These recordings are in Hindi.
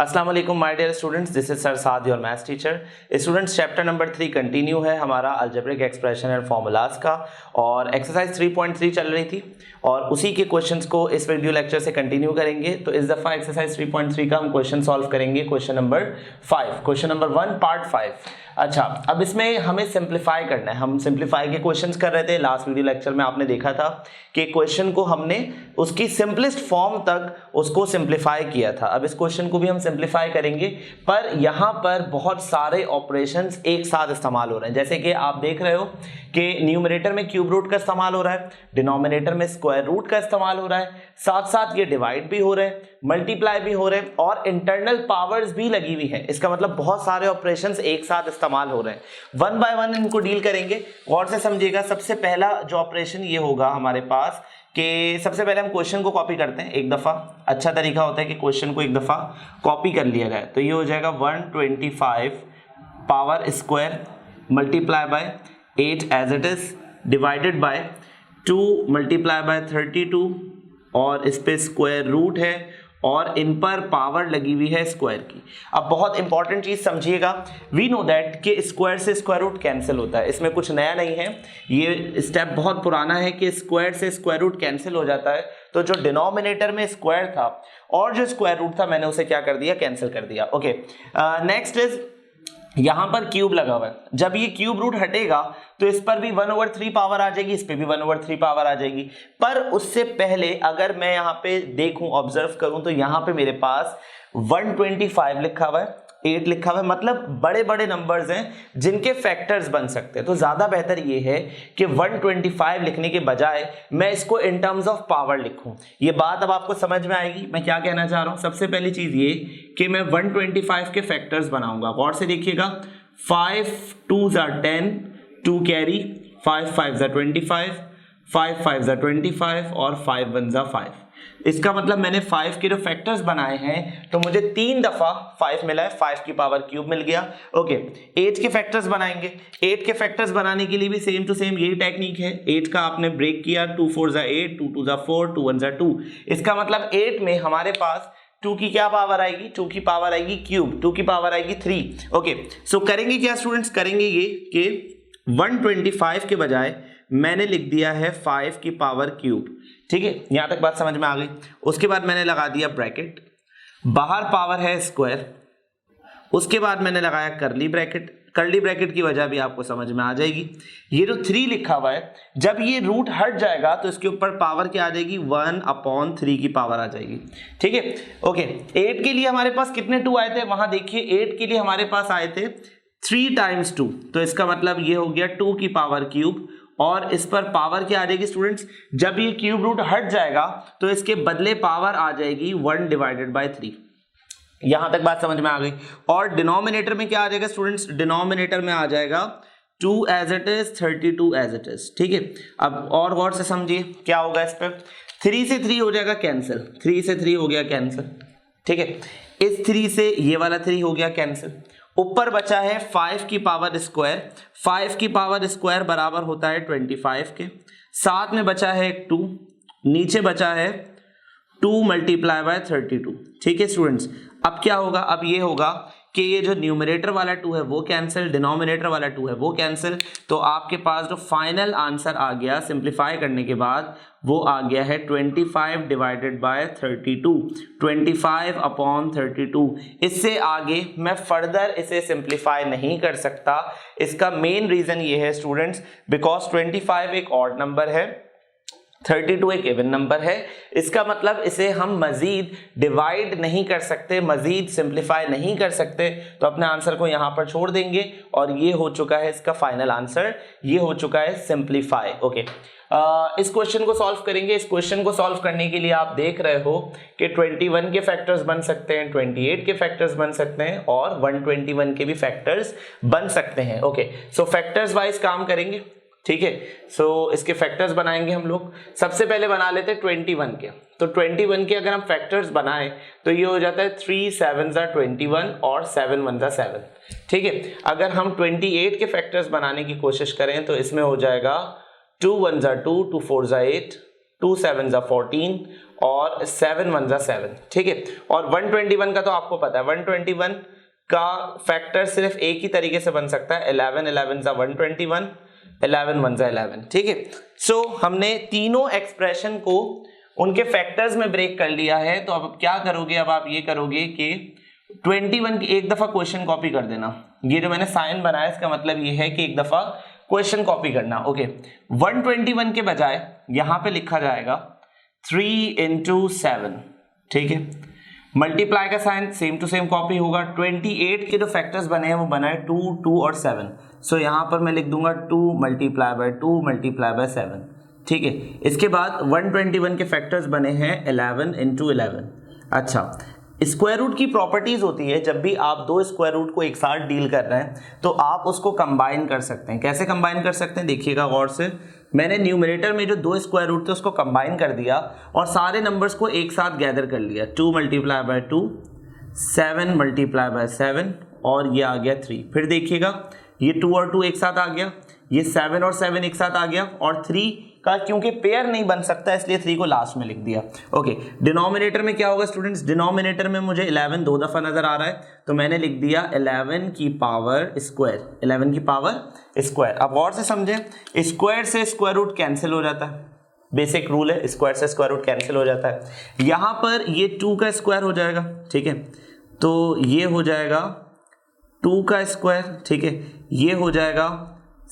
अस्सलाम वालेकुम my dear students, this is sir Saad your maths teacher. Students, chapter number 3 continue है हमारा अलजेब्रिक एक्सप्रेशन एंड फॉर्मूलाज का, और एक्सरसाइज 3.3 चल रही थी और उसी के क्वेश्चंस को इस वीडियो लेक्चर से कंटिन्यू करेंगे। तो इस दफा एक्सरसाइज 3.3 का हम क्वेश्चन सॉल्व करेंगे, question number 5, question number 1 part 5। अच्छा, अब इसमें हमें सिंप्लीफाई करना है। हम सिंप्लीफाई के क्वेश्चंस कर रहे थे लास्ट वीडियो लेक्चर में, आपने देखा था कि क्वेश्चन को हमने उसकी सिंपलेस्ट फॉर्म तक उसको सिंप्लीफाई किया था। अब इस क्वेश्चन को भी हम सिंप्लीफाई करेंगे, पर यहां पर बहुत सारे ऑपरेशंस एक साथ इस्तेमाल हो रहे हैं। जैसे कि आप देख रहे हो कि न्यूमरेटर में क्यूब रूट का इस्तेमाल हो रहा है, डिनोमिनेटर में स्क्वायर रूट का इस्तेमाल हो रहा है, साथ साथ ये डिवाइड भी हो रहे हैं, मल्टीप्लाई भी हो रहे हैं और इंटरनल पावर्स भी लगी हुई है। इसका मतलब बहुत सारे ऑपरेशंस एक साथ इस्तेमाल हो रहे हैं। वन बाय वन इनको डील करेंगे, गौर से समझिएगा। सबसे पहला जो ऑपरेशन ये होगा हमारे पास कि सबसे पहले हम क्वेश्चन को कॉपी करते हैं एक दफा। अच्छा तरीका होता है कि क्वेश्चन को एक दफा कॉपी कर लिया जाए। तो ये हो जाएगा 125 power square multiply by 8 as it is divided by 2 multiply by 32 और इस पे स्क्वायर रूट है और इन पर पावर लगी हुई है स्क्वायर की। अब बहुत इंपॉर्टेंट चीज समझिएगा, वी नो दैट कि स्क्वायर से स्क्वायर रूट कैंसिल होता है। इसमें कुछ नया नहीं है, ये स्टेप बहुत पुराना है कि स्क्वायर से स्क्वायर रूट कैंसिल हो जाता है। तो जो डिनोमिनेटर में स्क्वायर था और जो स्क्वायर रूट था, मैंने उसे क्या कर दिया, कैंसिल कर दिया। ओके, नेक्स्ट इज यहां पर क्यूब लगा हुआ है। जब ये क्यूब रूट हटेगा तो इस पर भी 1/3 पावर आ जाएगी, इस पे भी 1/3 पावर आ जाएगी। पर उससे पहले अगर मैं यहां पे देखूं, ऑब्जर्व करूं, तो यहां पे मेरे पास 125 लिखा हुआ है, 8 लिखा हुआ है, मतलब बड़े बड़े नंबर्स हैं जिनके फैक्टर्स बन सकते हैं। तो ज्यादा बेहतर ये है कि 125 लिखने के बजाय मैं इसको इन टर्म्स ऑफ पावर लिखूं। ये बात अब आपको समझ में आएगी मैं क्या कहना चाह रहा हूं। सबसे पहली चीज ये कि मैं 125 के फैक्टर्स बनाऊंगा। गौर से देखिएगा, 5 2s are 10, 2 carry, 5 5s are 25, 5 5s are 25 और 5 1s are 5। इसका मतलब मैंने 5 के जो फैक्टर्स बनाए हैं तो मुझे 3 दफा 5 मिला है, 5 की पावर क्यूब मिल गया। ओके, 8 के फैक्टर्स बनाएंगे। 8 के फैक्टर्स बनाने के लिए भी सेम टू सेम यही टेक्निक है। 8 का आपने ब्रेक किया, 2 4s are 8, 2 2s are 4, 2 1s are 2। इसका मतलब 8 में हमारे पास 2 की क्या पावर आएगी, 2 की पावर आएगी क्यूब, 2 की पावर आएगी 3। ओके, सो करेंगे क्या स्टूडेंट्स, करेंगे ये कि 125 के बजाय मैंने लिख दिया है 5 की पावर क्यूब। ठीक है, यहां तक बात समझ में आ गई। उसके बाद मैंने लगा दिया ब्रैकेट, बाहर पावर है स्क्वायर, उसके बाद मैंने लगाया करली ब्रैकेट। करली ब्रैकेट की वजह भी आपको समझ में आ जाएगी। ये जो 3 लिखा हुआ है, जब ये रूट हट जाएगा तो इसके ऊपर पावर क्या आ जाएगी, 1/3 की पावर आ जाएगी। ठीक है, ओके। 8 के लिए हमारे पास कितने 2 आए थे, वहां देखिए 8 के लिए हमारे पास आए थे 3 times 2। तो इसका मतलब ये हो गया 2 की पावर क्यूब, और इस पर पावर क्या आ जाएगी स्टूडेंट्स, जब ये क्यूब रूट हट जाएगा तो इसके बदले पावर आ जाएगी 1/3। यहां तक बात समझ में आ गई। और डिनोमिनेटर में क्या आ जाएगा स्टूडेंट्स, डिनोमिनेटर में आ जाएगा 2 as it is, 32 as it is. ठीक है, अब और गौर से समझिए क्या होगा इस पर। 3 से 3 हो जाएगा कैंसिल, 3 से 3 हो गया कैंसिल। ठीक है, इस 3 से ये वाला 3 हो गया कैंसिल। ऊपर बचा है 5 की पावर स्क्वायर, 5 की पावर स्क्वायर बराबर होता है 25 के, साथ में बचा है एक 2, नीचे बचा है 2 मल्टीप्लाई बाय 32। ठीक है स्टूडेंट्स, अब क्या होगा, अब ये होगा कि ये जो न्यूमरेटर वाला 2 है वो कैंसिल, डिनोमिनेटर वाला 2 है वो कैंसिल। तो आपके पास जो फाइनल आंसर आ गया सिंप्लीफाई करने के बाद, वो आ गया है 25 डिवाइडेड बाय 32, 25/32। इससे आगे मैं फर्दर इसे सिंप्लीफाई नहीं कर सकता। इसका मेन रीजन ये है स्टूडेंट्स, बिकॉज 25 एक ऑड नंबर है, 32 एक इवन नंबर है। इसका मतलब इसे हम मजीद डिवाइड नहीं कर सकते, मजीद सिंप्लीफाई नहीं कर सकते। तो अपने आंसर को यहां पर छोड़ देंगे और ये हो चुका है इसका फाइनल आंसर, ये हो चुका है सिंप्लीफाई। ओके, इस क्वेश्चन को सॉल्व करेंगे। इस क्वेश्चन को सॉल्व करने के लिए आप देख रहे हो कि 21 के फैक्टर्स बन सकते हैं, 28 के फैक्टर्स बन सकते हैं और 121 के भी फैक्टर्स बन सकते हैं। ओके, सो फैक्टर्स वाइज काम करेंगे। ठीक है, सो इसके फैक्टर्स बनाएंगे हम लोग। सबसे पहले बना लेते हैं 21 के। तो 21 के अगर हम फैक्टर्स बनाएं तो ये हो जाता है 3 7s are 21 और 7 1s are 7। ठीक है, अगर हम 28 के फैक्टर्स बनाने की कोशिश करें तो इसमें हो जाएगा 2 1s are 2, 2 4s are 8, 2 7 जा 14 और 7 1 जा 7, ठीक है। और 121 का तो आपको पता है, 121 का फैक्टर सिर्फ एक ही तरीके से बन सकता है, 11 11 जा 121, 11 1 जा 11, ठीक है। सो हमने तीनों एक्सप्रेशन को उनके फैक्टर्स में ब्रेक कर लिया है। तो अब क्या करोगे, अब आप ये करोगे कि 21 की एक दफा क्वेश्चन कॉपी कर देना। ये जो मैंने साइन बनाया इसका मतलब ये है कि एक दफा क्वेश्चन कॉपी करना। ओके, 121 के बजाय यहां पे लिखा जाएगा 3 into 7, ठीक है। मल्टीप्लाई का sign same to same copy होगा। 28 के जो फैक्टर्स बने हैं वो बना है 2 2 और 7। सो यहां पर मैं लिख दूंगा 2 मल्टीप्लाई बाय 2 मल्टीप्लाई बाय 7, ठीक है। इसके बाद 121 के फैक्टर्स बने हैं 11 into 11। अच्छा, स्क्वायर रूट की प्रॉपर्टीज होती है, जब भी आप दो स्क्वायर रूट को एक साथ डील कर रहे हैं तो आप उसको कंबाइन कर सकते हैं। कैसे कंबाइन कर सकते हैं, देखिएगा गौर से। मैंने न्यूमरेटर में जो दो स्क्वायर रूट थे उसको कंबाइन कर दिया और सारे नंबर्स को एक साथ गैदर कर लिया। 2 मल्टीप्लाई बाय 2, 7 मल्टीप्लाई बाय 7 और ये आ गया 3। फिर देखिएगा ये 2 और 2 एक साथ आ गया, ये 7 और 7 एक साथ आ गया, और 3 का क्योंकि पेयर नहीं बन सकता इसलिए 3 को लास्ट में लिख दिया। ओके, डिनोमिनेटर में क्या होगा स्टूडेंट्स, डिनोमिनेटर में मुझे 11 दो दफा नजर आ रहा है तो मैंने लिख दिया 11 की पावर स्क्वायर, 11 की पावर स्क्वायर। अब और से समझें, स्क्वायर से स्क्वायर रूट कैंसिल हो जाता है, बेसिक रूल है, स्क्वायर से स्क्वायर रूट कैंसिल हो जाता है। यहां पर ये 2 का स्क्वायर हो जाएगा, ठीक है, तो ये हो जाएगा 2 का स्क्वायर, ठीक है, ये हो जाएगा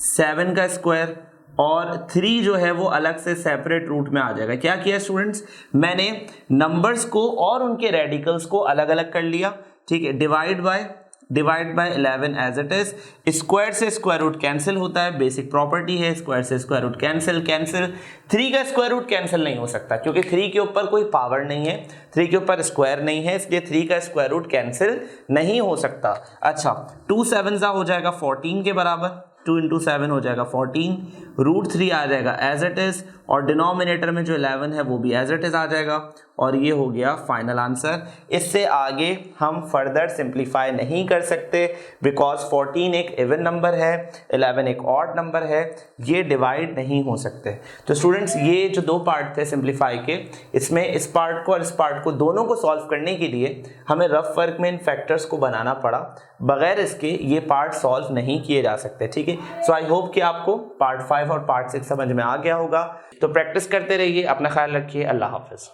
7 का स्क्वायर, और 3 जो है वो अलग से सेपरेट रूट में आ जाएगा। क्या किया स्टूडेंट्स, मैंने नंबर्स को और उनके रेडिकल्स को अलग अलग कर लिया, ठीक है। Divide by 11 as it is. Square से स्क्वायर रूट कैंसिल होता है, बेसिक प्रॉपर्टी है, स्क्वायर से स्क्वायर रूट कैंसिल। 3 का स्क्वायर रूट कैंसिल नहीं हो सकता क्योंकि 3 के ऊपर कोई पावर नहीं है, 3 के ऊपर स्क्वायर नहीं है, इसलिए 3 का स्क्वायर रूट कैंसिल नहीं हो सकता। अच्छा, 2 7 जा हो जाएगा 14 के बराबर, 2 into 7 हो जाएगा 14, √3 आ जाएगा एज इट इज, और डिनोमिनेटर में जो 11 है वो भी एज इट इज आ जाएगा, और ये हो गया फाइनल आंसर। इससे आगे हम फर्दर सिंप्लीफाई नहीं कर सकते बिकॉज 14 एक इवन नंबर है, 11 एक ऑड नंबर है, ये डिवाइड नहीं हो सकते। तो स्टूडेंट्स, ये जो दो पार्ट थे सिंप्लीफाई के, इसमें इस पार्ट को और इस पार्ट को दोनों को सॉल्व करने के लिए हमें रफ वर्क में इन फैक्टर्स को बनाना पड़ा, बगैर इसके ये पार्ट सॉल्व नहीं किए जा सकते, ठीक है। सो आई होप कि आपको पार्ट 5 और पार्ट 6 समझ में आ गया होगा। तो प्रैक्टिस करते रहिए, अपना ख्याल रखिए, अल्लाह हाफिज।